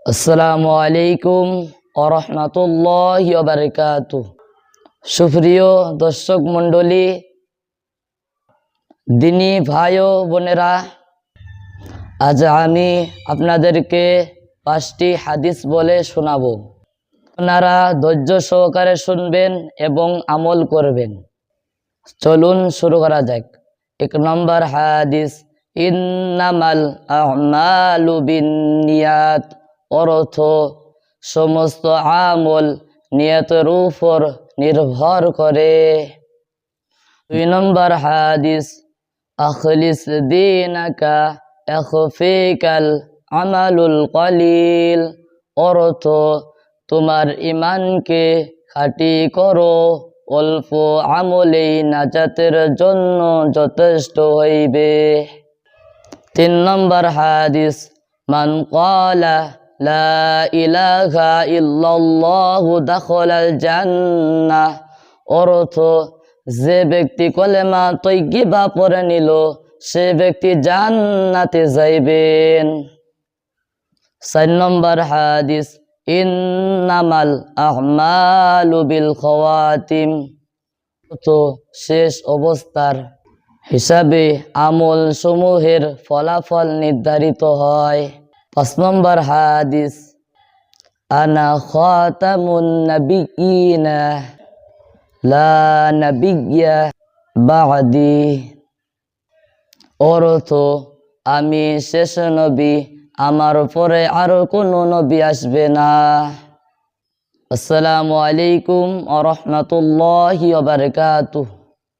আসসালামু আলাইকুম ওয়া রাহমাতুল্লাহি ওয়া বারাকাতুহু। সুপ্রিয় দর্শক মণ্ডলী, দিনী ভাই ও বোনেরা, আজ আমি আপনাদেরকে 5টি হাদিস বলে শোনাবো। আপনারা ধৈর্য সহকারে শুনবেন এবং আমল করবেন। চলুন শুরু করা যাক। 1 নম্বর হাদিস, ইন্নামাল আমালু বিন্নিয়াত, অর্থ সমস্ত আমল নিয়তের উপর নির্ভর করে। 2 নম্বর হাদিস, আখলিস দীনাকা ইয়াখফিকাল আমালুল কলিল, অর্থ তোমার ঈমানকে খাঁটি করো, অল্প আমলেই নাজাতের জন্য যথেষ্ট হইবে। 3 নম্বর হাদিস, মান ক্বালা লা ইলাহা ইল্লাল্লাহু দাখালাল জান্নাহ, অর্থ যে ব্যক্তি কলেমা তয়্যিবা পড়ে নিল সে ব্যক্তি জান্নাতে যাইবেন। 4 নম্বর হাদিস, ইন্নামাল আমালু বিল খাওয়াতিম, তো শেষ অবস্থার হিসাবে আমল সমূহের ফলাফল নির্ধারিত হয়। 5 নম্বর হাদিস, আনা খাতামুন নাবিয়িনা লা নাবিয়্যা বা'দি, অর্থ আমি শেষ নবী, আমার পরে আর কোনো নবী আসবে না। আসসালামু আলাইকুম ওয়া রাহমাতুল্লাহি ওয়া বারাকাতুহু।